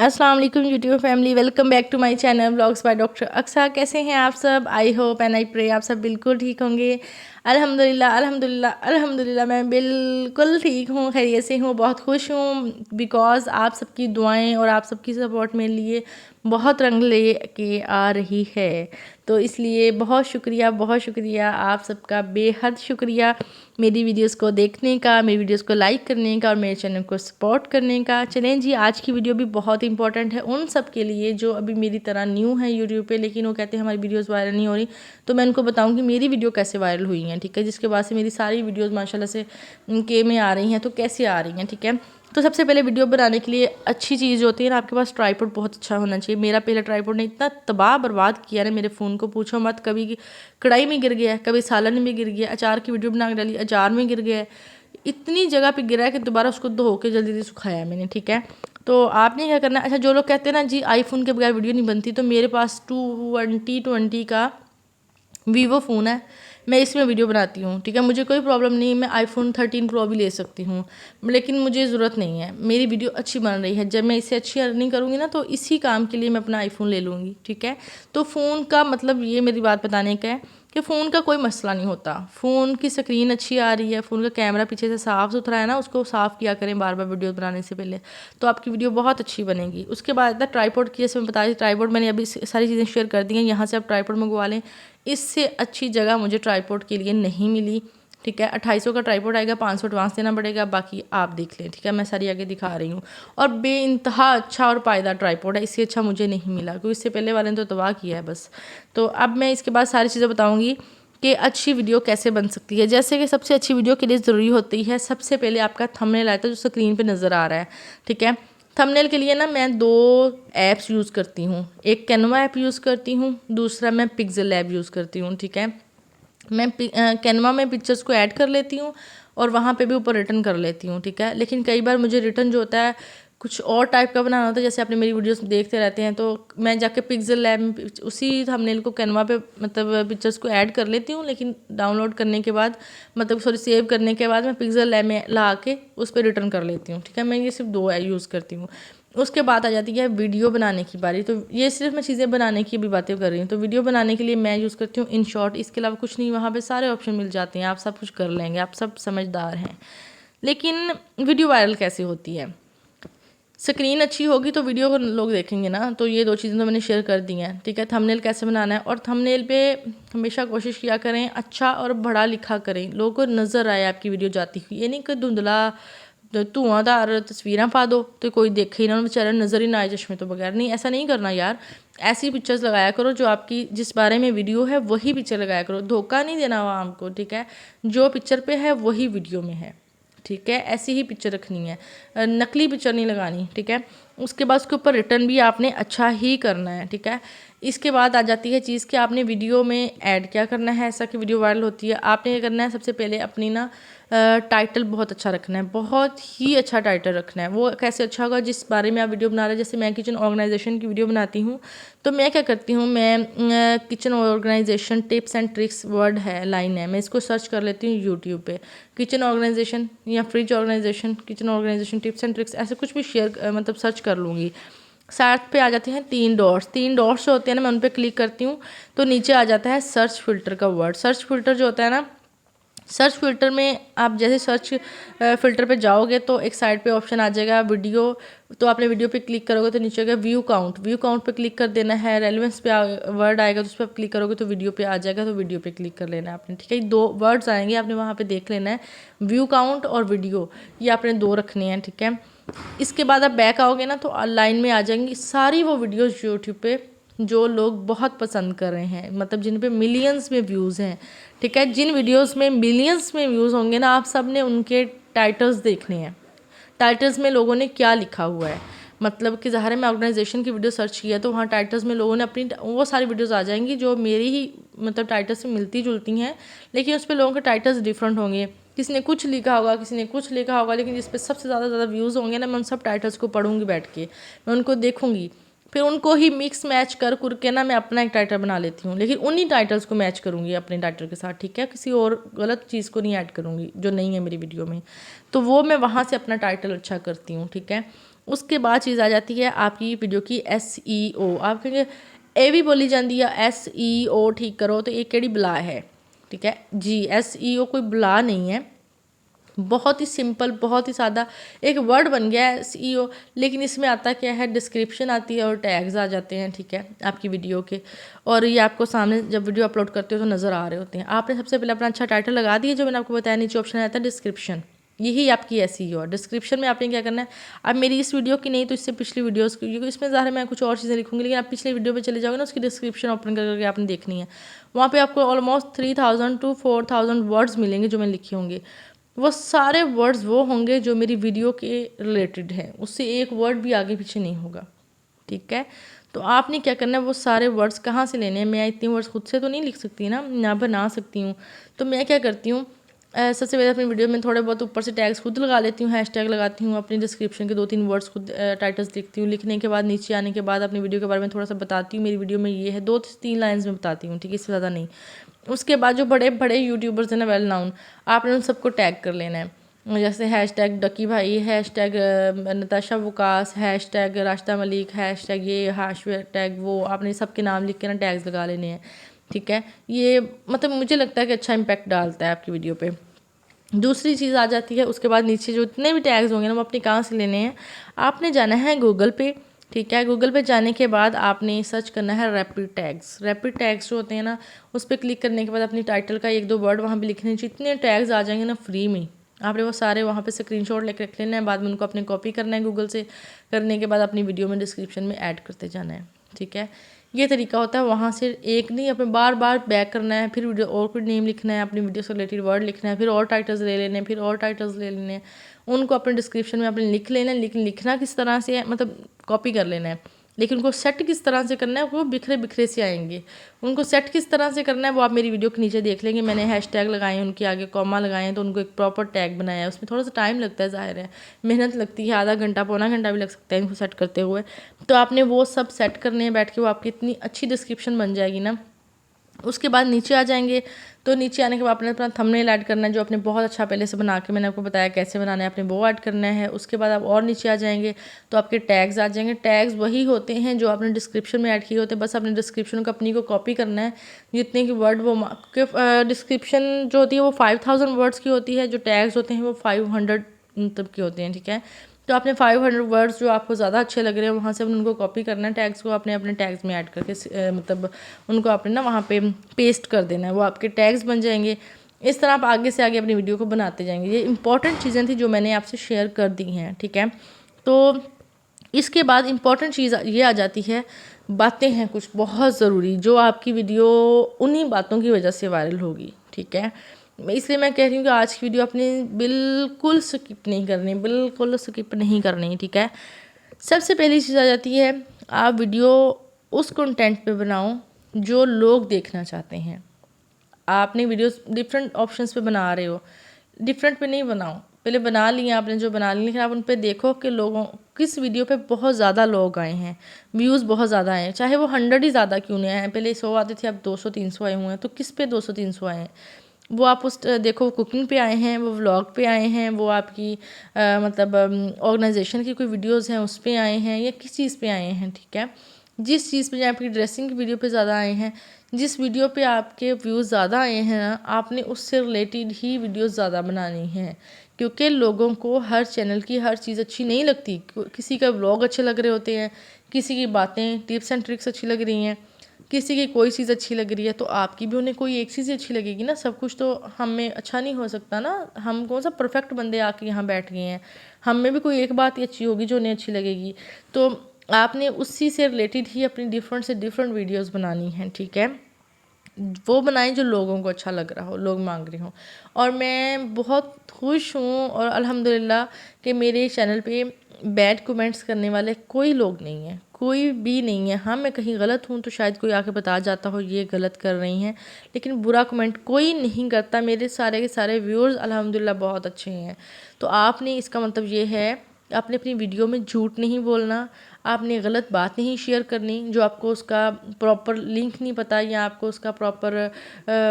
अस्सलाम वालेकुम YouTube family, welcome back to my channel vlogs by doctor Aqsa. कैसे हैं आप सब? I hope and I pray आप सब बिल्कुल ठीक होंगे। अल्हम्दुलिल्लाह अल्हम्दुलिल्लाह अल्हम्दुलिल्लाह मैं बिल्कुल ठीक हूँ, खैरियत से हूँ, बहुत खुश हूँ बिकॉज़ आप सबकी दुआएं और आप सबकी सपोर्ट मेरे लिए बहुत रंग ले के आ रही है। तो इसलिए बहुत शुक्रिया आप सबका, बेहद शुक्रिया मेरी वीडियोस को देखने का, मेरी वीडियोस को लाइक करने का और मेरे चैनल को सपोर्ट करने का। चलें जी, आज की वीडियो भी बहुत इंपॉर्टेंट है उन सब के लिए जो अभी मेरी तरह न्यू है यूट्यूब पे, लेकिन वो कहते हैं हमारी वीडियोस वायरल नहीं हो रही। तो मैं उनको बताऊंगी मेरी वीडियो कैसे वायरल हुई हैं, ठीक है, जिसके बाद से मेरी सारी वीडियोज़ माशाल्लाह से के में आ रही हैं। तो कैसे आ रही हैं, ठीक है। तो सबसे पहले वीडियो बनाने के लिए अच्छी चीज़ होती है ना, आपके पास ट्राइपॉड बहुत अच्छा होना चाहिए। मेरा पहला ट्राइपॉड ने इतना तबाह बर्बाद किया ना मेरे फ़ोन को, पूछो मत। कभी कढ़ाई में गिर गया, कभी सालन में गिर गया, अचार की वीडियो बना के डाली अचार में गिर गया, इतनी जगह पे गिरा है कि दोबारा उसको धो के जल्दी से सुखाया मैंने, ठीक है। तो आपने क्या करना है, अच्छा जो लोग कहते हैं ना जी आईफोन के बगैर वीडियो नहीं बनती, तो मेरे पास 2020 का वीवो फ़ोन है, मैं इसमें वीडियो बनाती हूँ, ठीक है। मुझे कोई प्रॉब्लम नहीं, मैं आईफोन 13 प्रो भी ले सकती हूँ, लेकिन मुझे ज़रूरत नहीं है। मेरी वीडियो अच्छी बन रही है, जब मैं इससे अच्छी अर्निंग करूँगी ना तो इसी काम के लिए मैं अपना आईफोन ले लूँगी, ठीक है। तो फ़ोन का मतलब ये मेरी बात बताने का है कि फ़ोन का कोई मसला नहीं होता। फ़ोन की स्क्रीन अच्छी आ रही है, फ़ोन का कैमरा पीछे से साफ़ सुथरा है ना, उसको साफ़ किया करें बार बार वीडियो बनाने से पहले, तो आपकी वीडियो बहुत अच्छी बनेगी। उसके बाद आता है ट्राइपॉड की, जैसे मैं बता रही, ट्राइपॉड मैंने अभी सारी चीज़ें शेयर कर दी हैं, यहाँ से आप ट्राइपॉड मंगवा लें। इससे अच्छी जगह मुझे ट्राइपॉड के लिए नहीं मिली, ठीक है। 2800 का ट्राइपॉड आएगा, 500 एडवांस देना पड़ेगा, बाकी आप देख लें, ठीक है। मैं सारी आगे दिखा रही हूँ। और बेइंतहा अच्छा और पायदार ट्राइपॉड है, इससे अच्छा मुझे नहीं मिला, क्योंकि इससे पहले वाले ने तो तबाह किया है बस। तो अब मैं इसके बाद सारी चीज़ें बताऊँगी कि अच्छी वीडियो कैसे बन सकती है। जैसे कि सबसे अच्छी वीडियो के लिए ज़रूरी होती है सबसे पहले आपका थंबनेल आता है जो स्क्रीन पे नज़र आ रहा है, ठीक है। थंबनेल के लिए ना मैं 2 ऐप्स यूज़ करती हूँ, एक कैनवा ऐप यूज़ करती हूँ, दूसरा मैं पिक्सेल ऐप यूज़ करती हूँ, ठीक है। मैं कैनवा में पिक्चर्स को ऐड कर लेती हूँ और वहाँ पे भी ऊपर रिटर्न कर लेती हूँ, ठीक है। लेकिन कई बार मुझे रिटर्न जो होता है कुछ और टाइप का बनाना होता है, जैसे आपने मेरी वीडियोस देखते रहते हैं, तो मैं जाके पिक्सेल लैब में उसी थंबनेल को कैनवा पे मतलब पिक्चर्स को ऐड कर लेती हूँ, लेकिन डाउनलोड करने के बाद मतलब सॉरी सेव करने के बाद मैं पिक्सेल लैब में ला के उस पर रिटर्न कर लेती हूँ, ठीक है। मैं ये सिर्फ 2 यूज़ करती हूँ। उसके बाद आ जाती है वीडियो बनाने की बारी। तो ये सिर्फ मैं चीज़ें बनाने की भी बातें कर रही हूँ। तो वीडियो बनाने के लिए मैं यूज़ करती हूँ इन शॉर्ट, इसके अलावा कुछ नहीं। वहाँ पे सारे ऑप्शन मिल जाते हैं, आप सब कुछ कर लेंगे, आप सब समझदार हैं। लेकिन वीडियो वायरल कैसे होती है? स्क्रीन अच्छी होगी तो वीडियो को लोग देखेंगे ना। तो ये 2 चीज़ें तो मैंने शेयर कर दी हैं, ठीक है। थंबनेल कैसे बनाना है, और थंबनेल पे हमेशा कोशिश किया करें अच्छा और बड़ा लिखा करें, लोगों को नज़र आए आपकी वीडियो जाती हुई। ये नहीं कि धुंधला धुआंधार तस्वीरें पा दो तो कोई देखे ही ना, बेचारा नज़र ही ना आए चश्मे तो बगैर। नहीं, ऐसा नहीं करना यार। ऐसी पिक्चर्स लगाया करो जो आपकी जिस बारे में वीडियो है वही पिक्चर लगाया करो, धोखा नहीं देना आवाम को, ठीक है। जो पिक्चर पे है वही वीडियो में है, ठीक है। ऐसी ही पिक्चर रखनी है, नकली पिक्चर नहीं लगानी, ठीक है। उसके बाद उसके ऊपर रिटर्न भी आपने अच्छा ही करना है, ठीक है। इसके बाद आ जाती है चीज़ कि आपने वीडियो में ऐड क्या करना है ऐसा कि वीडियो वायरल होती है। आपने क्या करना है, सबसे पहले अपनी ना टाइटल बहुत अच्छा रखना है, बहुत ही अच्छा टाइटल रखना है। वो कैसे अच्छा होगा, जिस बारे में आप वीडियो बना रहे हैं। जैसे मैं किचन ऑर्गेनाइजेशन की वीडियो बनाती हूँ, तो मैं क्या करती हूँ, मैं kitchen organisation tips and tricks word है, लाइन है, मैं इसको सर्च कर लेती हूँ यूट्यूब पे। किचन ऑर्गेनाइजेशन या fridge organisation, kitchen organisation tips and tricks, ऐसे कुछ भी शेयर मतलब सर्च कर लूँगी। साथ पे आ जाते हैं 3 डॉट्स। 3 डॉट्स जो होते हैं ना, मैं उन पर क्लिक करती हूँ तो नीचे आ जाता है सर्च फिल्टर का वर्ड। सर्च फिल्टर जो होता है ना, सर्च फिल्टर में आप जैसे सर्च फिल्टर पे जाओगे तो एक साइड पे ऑप्शन आ जाएगा वीडियो। तो आपने वीडियो पे क्लिक करोगे तो नीचे आएगा व्यू काउंट, व्यू काउंट पे क्लिक कर देना है। रेलेवेंस पे वर्ड आएगा तो उस पर आप क्लिक करोगे तो वीडियो पे आ जाएगा, तो वीडियो पे क्लिक कर लेना है आपने, ठीक है। 2 वर्ड्स आएंगे, आपने वहाँ पे देख लेना है, व्यू काउंट और वीडियो, ये आपने 2 रखने हैं, ठीक है। इसके बाद आप बैक आओगे ना तो लाइन में आ जाएंगी सारी वो वीडियोज़ यूट्यूब पे जो लोग बहुत पसंद कर रहे हैं, मतलब जिन पे मिलियंस में व्यूज़ हैं, ठीक है। जिन वीडियोस में मिलियंस में व्यूज़ होंगे ना, आप सब ने उनके टाइटल्स देखने हैं। टाइटल्स में लोगों ने क्या लिखा हुआ है, मतलब कि ज़ाहिर है मैं ऑर्गेनाइजेशन की वीडियो सर्च किया तो वहाँ टाइटल्स में लोगों ने अपनी वो सारी वीडियोस आ जाएंगी जो मेरी ही मतलब टाइटल से मिलती जुलती हैं, लेकिन उस पर लोगों के टाइटल्स डिफरेंट होंगे। किसी ने कुछ लिखा होगा, किसी ने कुछ लिखा होगा, लेकिन जिस पे सबसे ज़्यादा व्यूज़ होंगे ना, मैं उन सब टाइटल्स को पढ़ूंगी बैठ के, मैं उनको देखूंगी, फिर उनको ही मिक्स मैच कर के ना मैं अपना एक टाइटल बना लेती हूँ। लेकिन उन्हीं टाइटल्स को मैच करूँगी अपने टाइटल के साथ, ठीक है। किसी और गलत चीज़ को नहीं ऐड करूँगी जो नहीं है मेरी वीडियो में। तो वो मैं वहाँ से अपना टाइटल अच्छा करती हूँ, ठीक है। उसके बाद चीज़ आ जाती है आपकी वीडियो की SEO। आप कहेंगे ए भी बोली जाती है SEO ठीक करो, तो ये केड़ी बला है, ठीक है जी। SEO कोई बला नहीं है, बहुत ही सिंपल, बहुत ही सादा एक वर्ड बन गया है SEO। लेकिन इसमें आता क्या है, डिस्क्रिप्शन आती है और टैग्स आ जाते हैं, ठीक है, आपकी वीडियो के। और ये आपको सामने जब वीडियो अपलोड करते हो तो नज़र आ रहे होते हैं। आपने सबसे पहले अपना अच्छा टाइटल लगा दिया, जो मैंने आपको बताया नीचे ऑप्शन आता है डिस्क्रिप्शन, यही आपकी SEO है। डिस्क्रिप्शन में आपने क्या करना है, अब मेरी इस वीडियो की नहीं तो इससे पिछली वीडियोस की, क्योंकि इसमें ज़ाहिर मैं कुछ और चीज़ें लिखूंगी, लेकिन आप पिछले वीडियो पे चले जाओगे ना, उसकी डिस्क्रिप्शन ओपन करके आपने देखनी है। वहाँ पे आपको ऑलमोस्ट 3000 to 4000 वर्ड्स मिलेंगे जो मैंने लिखे होंगे। वो सारे वर्ड्स वो होंगे जो मेरी वीडियो के रिलेटेड हैं, उससे एक वर्ड भी आगे पीछे नहीं होगा, ठीक है। तो आपने क्या करना है, वो सारे वर्ड्स कहाँ से लेने हैं। मैं इतने वर्ड्स खुद से तो नहीं लिख सकती ना बना सकती हूँ। तो मैं क्या करती हूँ, सबसे पहले अपनी वीडियो में थोड़े बहुत ऊपर से टैग्स खुद लगा लेती हूँ, हैशटैग लगाती हूँ, अपनी डिस्क्रिप्शन के 2-3 वर्ड्स खुद टाइटल्स लिखती हूँ। लिखने के बाद नीचे आने के बाद अपनी वीडियो के बारे में थोड़ा सा बताती हूँ, मेरी वीडियो में ये है, 2-3 लाइन्स में बताती हूँ, ठीक है, इससे ज़्यादा नहीं। उसके बाद जो बड़े बड़े यूट्यूबर्स हैं ना, वेल नाउन, आपने उन सबको टैग कर लेना है। जैसे हैशटैग डकी भाई, hashtag Natasha Waqas, hashtag Rashida Malik, hashtag ये, हैशटैग वो, आपने सबके नाम लिख के ना टैग्स लगा लेने हैं, ठीक है। ये मतलब मुझे लगता है कि अच्छा इम्पैक्ट डालता है आपकी वीडियो पे। दूसरी चीज़ आ जाती है, उसके बाद नीचे जो इतने भी टैग्स होंगे ना, वो अपने कहाँ से लेने हैं, आपने जाना है गूगल पे, ठीक है। गूगल पे जाने के बाद आपने सर्च करना है रैपिड टैग्स। रैपिड टैग्स जो होते हैं ना, उस पर क्लिक करने के बाद अपनी टाइटल का 1-2 वर्ड वहाँ पे लिखने, जितने टैग्स आ जाएंगे ना फ्री में, आपने वो सारे वहाँ पे स्क्रीनशॉट लेकर रख लेना है। बाद में उनको अपने कॉपी करना है गूगल से, करने के बाद अपनी वीडियो में डिस्क्रिप्शन में ऐड करते जाना है, ठीक है। ये तरीका होता है। वहाँ से एक नहीं, अपने बार बार बैक करना है, फिर वीडियो और कोई नेम लिखना है, अपनी वीडियो से रिलेटेड वर्ड लिखना है, फिर और टाइटल्स ले लेने हैं, फिर और टाइटल्स ले लेने हैं, उनको अपने डिस्क्रिप्शन में अपने लिख लेना है। लेकिन लिखना किस तरह से है, मतलब कॉपी कर लेना है, लेकिन उनको सेट किस तरह से करना है, वो बिखरे बिखरे से आएंगे। उनको सेट किस तरह से करना है वो आप मेरी वीडियो के नीचे देख लेंगे। मैंने हैशटैग लगाए हैं, उनके आगे कॉमा लगाए हैं, तो उनको एक प्रॉपर टैग बनाया है। उसमें थोड़ा सा टाइम लगता है, ज़ाहिर है मेहनत लगती है, आधा घंटा पौना घंटा भी लग सकता है इनको सेट करते हुए। तो आपने वो सब सेट करने हैं बैठ के, वो आपकी इतनी अच्छी डिस्क्रिप्शन बन जाएगी ना। उसके बाद नीचे आ जाएंगे, तो नीचे आने के बाद आपने अपना थंबनेल ऐड करना है, जो आपने बहुत अच्छा पहले से बना के मैंने आपको बताया कैसे बनाना है, आपने वो ऐड करना है। उसके बाद आप और नीचे आ जाएंगे तो आपके टैग्स आ जाएंगे। टैग्स वही होते हैं जो आपने डिस्क्रिप्शन में ऐड किए होते हैं, बस आपने डिस्क्रिप्शन को अपनी को कॉपी करना है। जितने की वर्ड वो डिस्क्रिप्शन जो होती है वो 5000 वर्ड्स की होती है, जो टैग्स होते हैं वो 500 मतलब के होते हैं, ठीक है। तो आपने 500 वर्ड्स जो आपको ज़्यादा अच्छे लग रहे हैं वहाँ से उनको कॉपी करना है, टैग्स को आपने अपने टैग्स में ऐड करके मतलब उनको आपने ना वहाँ पे पेस्ट कर देना है, वो आपके टैग्स बन जाएंगे। इस तरह आप आगे से आगे अपनी वीडियो को बनाते जाएंगे। ये इंपॉर्टेंट चीज़ें थी जो मैंने आपसे शेयर कर दी हैं, ठीक है। तो इसके बाद इंपॉर्टेंट चीज़ ये आ जाती है, बातें हैं कुछ बहुत ज़रूरी, जो आपकी वीडियो उन्हीं बातों की वजह से वायरल होगी, ठीक है। इसलिए मैं कह रही हूँ कि आज की वीडियो अपनी बिल्कुल स्किप नहीं करनी, बिल्कुल स्किप नहीं करनी, ठीक है। सबसे पहली चीज़ आ जाती है, आप वीडियो उस कंटेंट पे बनाओ जो लोग देखना चाहते हैं। आपने वीडियोस डिफरेंट ऑप्शंस पे बना रहे हो, डिफरेंट पे नहीं बनाओ। पहले बना लिए आपने जो बना लिए, लेकिन आप उन पे देखो कि लोगों किस वीडियो पे बहुत ज़्यादा लोग आए हैं, व्यूज़ बहुत ज़्यादा आए हैं, चाहे वो 100 ही ज़्यादा क्यों नहीं आए हैं। पहले 100 आते थे, अब 200-300 आए हुए हैं, तो किस पे 200-300 आए हैं वो आप उस देखो। कुकिंग पे आए हैं, वो व्लॉग पे आए हैं, वो आपकी मतलब ऑर्गेनाइजेशन की कोई वीडियोज़ हैं उस पर आए हैं, या किस चीज़ पे आए हैं, ठीक है। जिस चीज़ पे आपकी ड्रेसिंग की वीडियो पे ज़्यादा आए हैं, जिस वीडियो पे आपके व्यूज़ ज़्यादा आए हैं ना, आपने उससे रिलेटेड ही वीडियोस ज़्यादा बनानी हैं। क्योंकि लोगों को हर चैनल की हर चीज़ अच्छी नहीं लगती। किसी का व्लॉग अच्छे लग रहे होते हैं, किसी की बातें टिप्स एंड ट्रिक्स अच्छी लग रही हैं, किसी की कोई चीज़ अच्छी लग रही है, तो आपकी भी उन्हें कोई एक चीज़ अच्छी लगेगी ना। सब कुछ तो हम में अच्छा नहीं हो सकता ना। हम कौन सा परफेक्ट बंदे आके यहाँ बैठ गए हैं, हम में भी कोई एक बात ही अच्छी होगी जो उन्हें अच्छी लगेगी। तो आपने उसी से रिलेटेड ही अपनी डिफरेंट से डिफरेंट वीडियोस बनानी हैं, ठीक है। वो बनाएं जो लोगों को अच्छा लग रहा हो, लोग मांग रहे हों। और मैं बहुत खुश हूँ और अल्हम्दुलिल्लाह कि मेरे चैनल पे बैड कमेंट्स करने वाले कोई लोग नहीं हैं, कोई भी नहीं है। हाँ, मैं कहीं गलत हूँ तो शायद कोई आके बता जाता हो ये गलत कर रही हैं, लेकिन बुरा कमेंट कोई नहीं करता। मेरे सारे के सारे व्यूअर्स अल्हम्दुलिल्लाह बहुत अच्छे हैं। तो आपने इसका मतलब ये है, आपने अपनी वीडियो में झूठ नहीं बोलना, आपने गलत बात नहीं शेयर करनी, जो आपको उसका प्रॉपर लिंक नहीं पता या आपको उसका प्रॉपर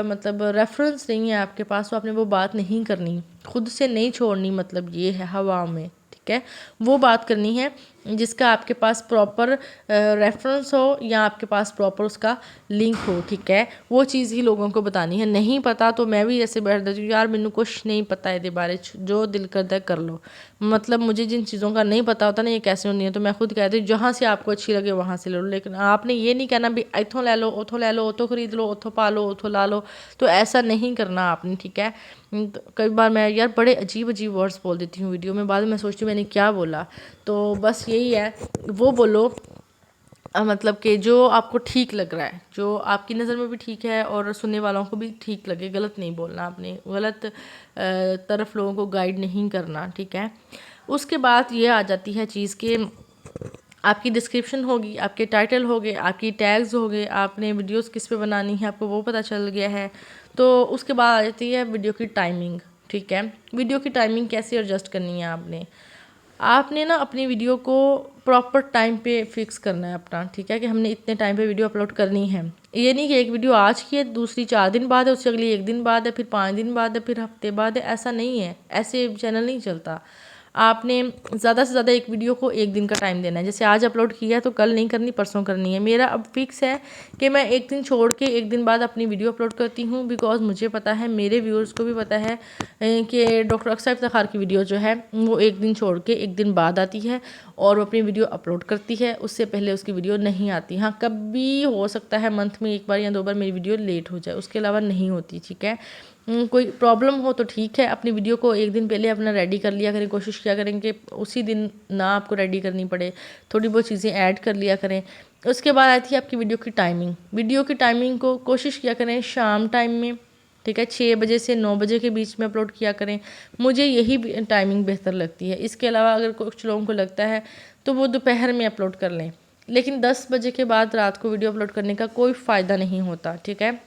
मतलब रेफरेंस नहीं है आपके पास, तो आपने वो बात नहीं करनी, खुद से नहीं छोड़नी, मतलब ये है हवा में, ठीक ठीक है, वो बात करनी है जिसका आपके पास प्रॉपर रेफरेंस हो या आपके पास प्रॉपर उसका लिंक हो, ठीक है, वो चीज़ ही लोगों को बतानी है। नहीं पता तो मैं भी ऐसे बैठ जाती हूँ, यार मैनू कुछ नहीं पता है बारे जो दिल करता है कर लो। मतलब मुझे जिन चीज़ों का नहीं पता होता ना ये कैसे होनी है, तो मैं खुद कहती हूँ जहाँ से आपको अच्छी लगे वहाँ से ले लो, लेकिन आपने ये नहीं कहना भी इथों ले लो, उथों ले लो, उथों खरीद लो, उथों पा लो, उथों ला लो, तो ऐसा नहीं करना आपने, ठीक है। तो कई बार मैं यार बड़े अजीब अजीब वर्ड्स बोल देती हूँ वीडियो में, बाद में सोचती हूँ मैंने क्या बोला। तो बस यही है, वो बोलो मतलब कि जो आपको ठीक लग रहा है, जो आपकी नज़र में भी ठीक है और सुनने वालों को भी ठीक लगे। गलत नहीं बोलना, आपने गलत तरफ लोगों को गाइड नहीं करना, ठीक है। उसके बाद ये आ जाती है चीज़ कि आपकी डिस्क्रिप्शन होगी, आपके टाइटल हो गए, आपकी टैग्स हो गए, आपने वीडियोस किस पे बनानी है आपको वो पता चल गया है। तो उसके बाद आ जाती है वीडियो की टाइमिंग, ठीक है। वीडियो की टाइमिंग कैसे एडजस्ट करनी है आपने ना अपनी वीडियो को प्रॉपर टाइम पे फिक्स करना है अपना, ठीक है, कि हमने इतने टाइम पे वीडियो अपलोड करनी है। ये नहीं कि एक वीडियो आज की है, दूसरी 4 दिन बाद है, उससे अगली 1 दिन बाद है, फिर 5 दिन बाद है, फिर हफ्ते बाद है, ऐसा नहीं है, ऐसे चैनल नहीं चलता। आपने ज़्यादा से ज़्यादा एक वीडियो को 1 दिन का टाइम देना है। जैसे आज अपलोड किया है तो कल नहीं करनी, परसों करनी है। मेरा अब फिक्स है कि मैं 1 दिन छोड़ के 1 दिन बाद अपनी वीडियो अपलोड करती हूँ, बिकॉज मुझे पता है, मेरे व्यूअर्स को भी पता है कि डॉक्टर अक्सा इफ्तिखार की वीडियो जो है वो 1 दिन छोड़ के 1 दिन बाद आती है और वो अपनी वीडियो अपलोड करती है, उससे पहले उसकी वीडियो नहीं आती। हाँ, कभी हो सकता है मंथ में 1 बार या 2 बार मेरी वीडियो लेट हो जाए, उसके अलावा नहीं होती, ठीक है। कोई प्रॉब्लम हो तो ठीक है, अपनी वीडियो को 1 दिन पहले अपना रेडी कर लिया करें, कोशिश किया करें कि उसी दिन ना आपको रेडी करनी पड़े, थोड़ी बहुत चीज़ें ऐड कर लिया करें। उसके बाद आती है आपकी वीडियो की टाइमिंग। वीडियो की टाइमिंग को कोशिश किया करें शाम टाइम में, ठीक है, 6 बजे से 9 बजे के बीच में अपलोड किया करें, मुझे यही टाइमिंग बेहतर लगती है। इसके अलावा अगर कुछ लोगों को लगता है तो वो दोपहर में अपलोड कर लें, लेकिन 10 बजे के बाद रात को वीडियो अपलोड करने का कोई फ़ायदा नहीं होता, ठीक है,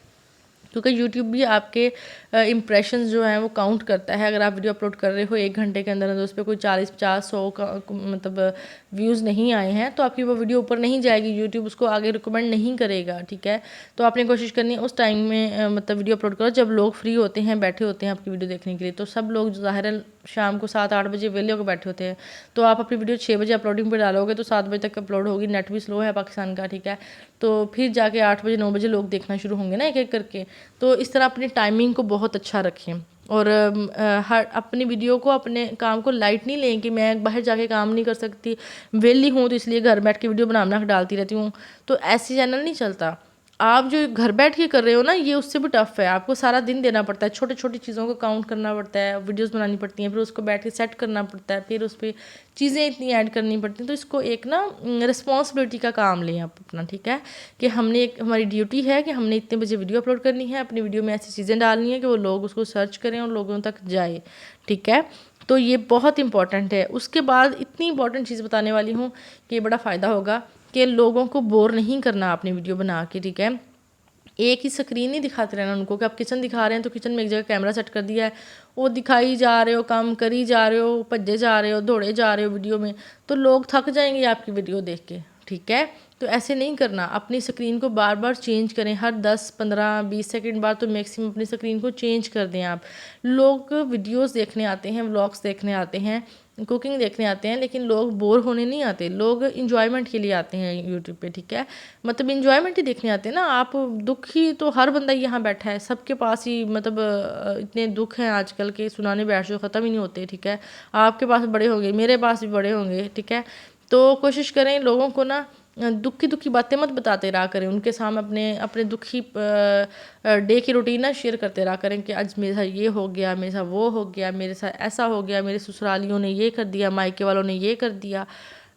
क्योंकि यूट्यूब भी आपके इम्प्रेशंस जो हैं वो काउंट करता है। अगर आप वीडियो अपलोड कर रहे हो 1 घंटे के अंदर उस पर कोई 40, 50, 100 का मतलब व्यूज़ नहीं आए हैं तो आपकी वो वीडियो ऊपर नहीं जाएगी, यूट्यूब उसको आगे रिकमेंड नहीं करेगा, ठीक है। तो आपने कोशिश करनी है उस टाइम में मतलब वीडियो अपलोड करो जब लोग फ्री होते हैं, बैठे होते हैं आपकी वीडियो देखने के लिए। तो सब लोग ज़ाहिर शाम को 7-8 बजे वेले होकर बैठे होते हैं, तो आप अपनी वीडियो 6 बजे अपलोडिंग पर डालोगे तो 7 बजे तक अपलोड होगी। नेट भी स्लो है पाकिस्तान का, ठीक है, तो फिर जाके 8 बजे 9 बजे लोग देखना शुरू होंगे ना एक एक करके। तो इस तरह अपनी टाइमिंग को बहुत अच्छा रखें और हर अपनी वीडियो को, अपने काम को लाइट नहीं लें कि मैं बाहर जाके काम नहीं कर सकती, वेली हूँ तो इसलिए घर बैठ के वीडियो बना डालती रहती हूँ, तो ऐसे चैनल नहीं चलता। आप जो घर बैठ के कर रहे हो ना, ये उससे भी टफ़ है, आपको सारा दिन देना पड़ता है, छोटे छोटी चीज़ों को काउंट करना पड़ता है, वीडियोस बनानी पड़ती हैं, फिर उसको बैठ के सेट करना पड़ता है, फिर उस पर चीज़ें इतनी ऐड करनी पड़ती हैं। तो इसको एक ना रिस्पॉन्सिबिलिटी का काम लें आप अपना, ठीक है, कि हमने एक हमारी ड्यूटी है कि हमने इतने बजे वीडियो अपलोड करनी है, अपनी वीडियो में ऐसी चीज़ें डालनी है कि वो लोग उसको सर्च करें और लोगों तक जाए, ठीक है। तो ये बहुत इंपॉर्टेंट है। उसके बाद इतनी इंपॉर्टेंट चीज़ बताने वाली हूँ कि बड़ा फ़ायदा होगा कि लोगों को बोर नहीं करना आपने वीडियो बना के, ठीक है। एक ही स्क्रीन नहीं दिखाते रहना उनको कि आप किचन दिखा रहे हैं तो किचन में एक जगह कैमरा सेट कर दिया है, वो दिखाई जा रहे हो, काम करी जा रहे हो, भज्जे जा रहे हो, दौड़े जा रहे हो वीडियो में, तो लोग थक जाएंगे आपकी वीडियो देख के, ठीक है। तो ऐसे नहीं करना, अपनी स्क्रीन को बार बार चेंज करें, हर 10, 15, 20 सेकंड बाद तो मैक्सिमम अपनी स्क्रीन को चेंज कर दें आप। लोग वीडियोस देखने आते हैं, व्लॉग्स देखने आते हैं, कुकिंग देखने आते हैं, लेकिन लोग बोर होने नहीं आते, लोग इन्जॉयमेंट के लिए आते हैं यूट्यूब पे, ठीक है, मतलब इन्जॉयमेंट ही देखने आते हैं ना। आप दुखी तो हर बंदा यहाँ बैठा है, सबके पास ही मतलब इतने दुख हैं आजकल के, सुनाने बैठ जो ख़त्म ही नहीं होते, ठीक है। आपके पास बड़े होंगे, मेरे पास भी बड़े होंगे, ठीक है। तो कोशिश करें लोगों को ना दुखी दुखी बातें मत बताते रहा करें, उनके सामने अपने अपने दुखी डे की रूटीन ना शेयर करते रहा करें कि आज मेरे साथ ये हो गया, मेरे साथ वो हो गया, मेरे साथ ऐसा हो गया, मेरे ससुरालियों ने ये कर दिया, मायके वालों ने ये कर दिया।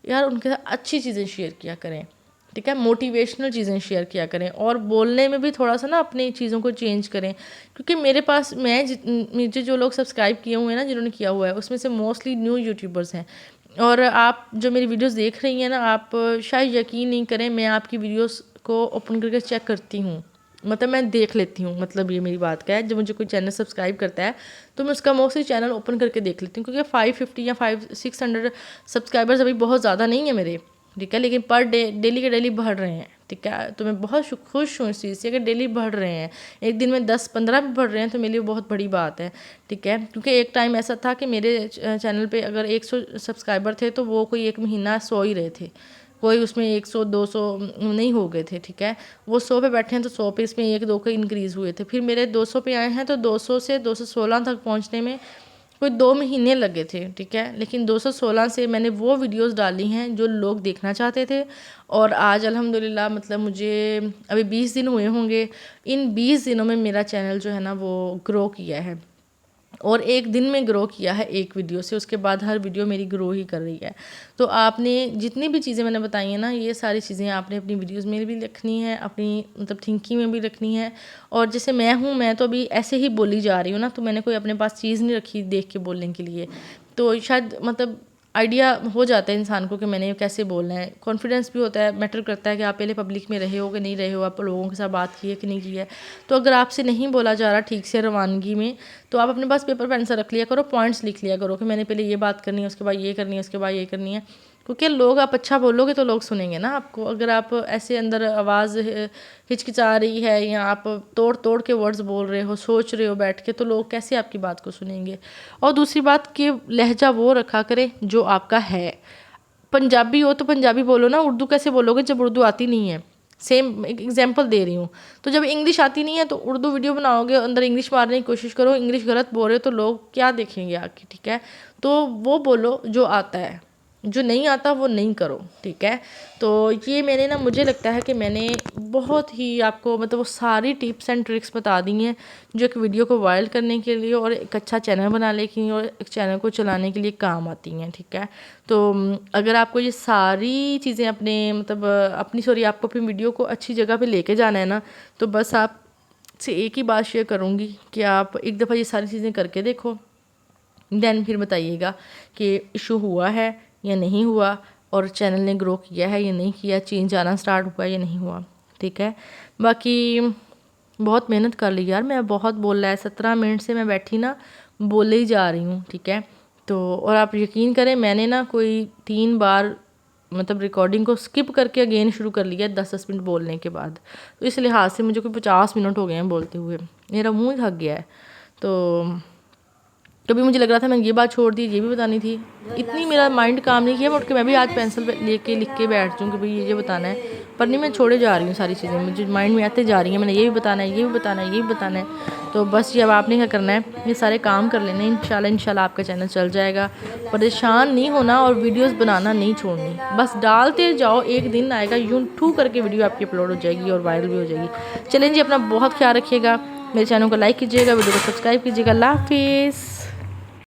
यार उनके साथ अच्छी चीज़ें शेयर किया करें, ठीक है, मोटिवेशनल चीज़ें शेयर किया करें और बोलने में भी थोड़ा सा ना अपनी चीज़ों को चेंज करें। क्योंकि मेरे पास मुझे जो लोग सब्सक्राइब किए हुए हैं ना, जिन्होंने किया हुआ है, उसमें से मोस्टली न्यू यूट्यूबर्स हैं। और आप जो मेरी वीडियोस देख रही हैं ना, आप शायद यकीन नहीं करें, मैं आपकी वीडियोस को ओपन करके चेक करती हूँ, मतलब मैं देख लेती हूँ, मतलब ये मेरी बात का है। जब मुझे कोई चैनल सब्सक्राइब करता है तो मैं उसका मोस्टली चैनल ओपन करके देख लेती हूँ, क्योंकि 550 या 600 सब्सक्राइबर्स अभी बहुत ज़्यादा नहीं है मेरे, ठीक है, लेकिन पर डे डेली के डेली बढ़ रहे हैं, ठीक है। तो मैं बहुत खुश हूँ इस चीज़ से, अगर डेली बढ़ रहे हैं, एक दिन में 10-15 भी बढ़ रहे हैं तो मेरे लिए बहुत बड़ी बात है, ठीक है। क्योंकि एक टाइम ऐसा था कि मेरे चैनल पे अगर 100 सब्सक्राइबर थे तो वो कोई एक महीना 100 ही रहे थे, कोई उसमें 100-200 नहीं हो गए थे, ठीक है। वो 100 पे बैठे हैं तो 100 पे इसमें 1-2 के इंक्रीज़ हुए थे, फिर मेरे 200 पे आए हैं तो 200 से 216 तक पहुँचने में कोई 2 महीने लगे थे, ठीक है। लेकिन 216 से मैंने वो वीडियोस डाली हैं जो लोग देखना चाहते थे, और आज अल्हम्दुलिल्लाह मतलब मुझे अभी 20 दिन हुए होंगे, इन 20 दिनों में मेरा चैनल जो है ना वो ग्रो किया है, और एक दिन में ग्रो किया है एक वीडियो से, उसके बाद हर वीडियो मेरी ग्रो ही कर रही है। तो आपने जितनी भी चीज़ें मैंने बताई हैं ना, ये सारी चीज़ें आपने अपनी वीडियोस में भी रखनी है, अपनी मतलब थिंकिंग में भी रखनी है। और जैसे मैं हूँ, मैं तो अभी ऐसे ही बोली जा रही हूँ ना, तो मैंने कोई अपने पास चीज़ नहीं रखी देख के बोलने के लिए, तो शायद मतलब आइडिया हो जाता है इंसान को कि मैंने कैसे बोलना है। कॉन्फिडेंस भी होता है, मैटर करता है कि आप पहले पब्लिक में रहे हो कि नहीं रहे हो, आप लोगों के साथ बात की है कि नहीं की है। तो अगर आपसे नहीं बोला जा रहा ठीक से रवानगी में, तो आप अपने पास पेपर पेन से रख लिया करो, पॉइंट्स लिख लिया करो कि मैंने पहले ये बात करनी है, उसके बाद ये करनी है, उसके बाद ये करनी है। क्योंकि लोग, आप अच्छा बोलोगे तो लोग सुनेंगे ना आपको। अगर आप ऐसे अंदर आवाज़ हिचकिचा रही है, या आप तोड़ तोड़ के वर्ड्स बोल रहे हो, सोच रहे हो बैठ के, तो लोग कैसे आपकी बात को सुनेंगे। और दूसरी बात कि लहजा वो रखा करे जो आपका है। पंजाबी हो तो पंजाबी बोलो ना, उर्दू कैसे बोलोगे जब उर्दू आती नहीं है। सेम एग्जांपल दे रही हूँ। तो जब इंग्लिश आती नहीं है तो उर्दू वीडियो बनाओगे, अंदर इंग्लिश मारने की कोशिश करो, इंग्लिश गलत बोल रहे हो तो लोग क्या देखेंगे आके, ठीक है। तो वो बोलो जो आता है, जो नहीं आता वो नहीं करो, ठीक है। तो ये मैंने ना, मुझे लगता है कि मैंने बहुत ही आपको मतलब वो सारी टिप्स एंड ट्रिक्स बता दी हैं जो एक वीडियो को वायरल करने के लिए और एक अच्छा चैनल बनाने के लिए और एक चैनल को चलाने के लिए काम आती हैं, ठीक है। तो अगर आपको ये सारी चीज़ें अपने मतलब आपको अपनी वीडियो को अच्छी जगह पे लेके जाना है ना, तो बस आप से एक ही बात शेयर करूँगी कि आप एक दफ़ा ये सारी चीज़ें करके देखो, देन फिर बताइएगा कि इशू हुआ है या नहीं हुआ, और चैनल ने ग्रो किया है या नहीं किया, चेंज आना स्टार्ट हुआ या नहीं हुआ, ठीक है। बाकी बहुत मेहनत कर ली यार, मैं बहुत बोल रहा है, 17 मिनट से मैं बैठी ना बोले ही जा रही हूँ, ठीक है। तो और आप यकीन करें, मैंने ना कोई 3 बार मतलब रिकॉर्डिंग को स्किप करके अगेन शुरू कर लिया 10-10 मिनट बोलने के बाद। तो इस लिहाज से मुझे कोई 50 मिनट हो गए हैं बोलते हुए, मेरा मुँह ही थक गया है। तो कभी मुझे लग रहा था मैं ये बात छोड़ दी, ये भी बतानी थी, इतनी मेरा माइंड काम नहीं किया, बट मैं भी आज पेंसिल लेके लिख के बैठ जाऊँ कि भाई ये बताना है, पर नहीं, मैं छोड़े जा रही हूँ सारी चीज़ें, मुझे माइंड में आते जा रही हैं, मैंने ये भी बताना है, ये भी बताना है, ये भी बताना है। तो बस ये अब आपने क्या करना है, ये सारे काम कर लेने, इंशाल्लाह आपका चैनल चल जाएगा। परेशान नहीं होना और वीडियोज़ बनाना नहीं छोड़नी, बस डालते जाओ, एक दिन आएगा यूँ ठू करके वीडियो आपकी अपलोड हो जाएगी और वायरल भी हो जाएगी। चलें जी, अपना बहुत ख्याल रखिएगा, मेरे चैनल को लाइक कीजिएगा, वीडियो को सब्सक्राइब कीजिएगा। अल्लाह हाफिज़।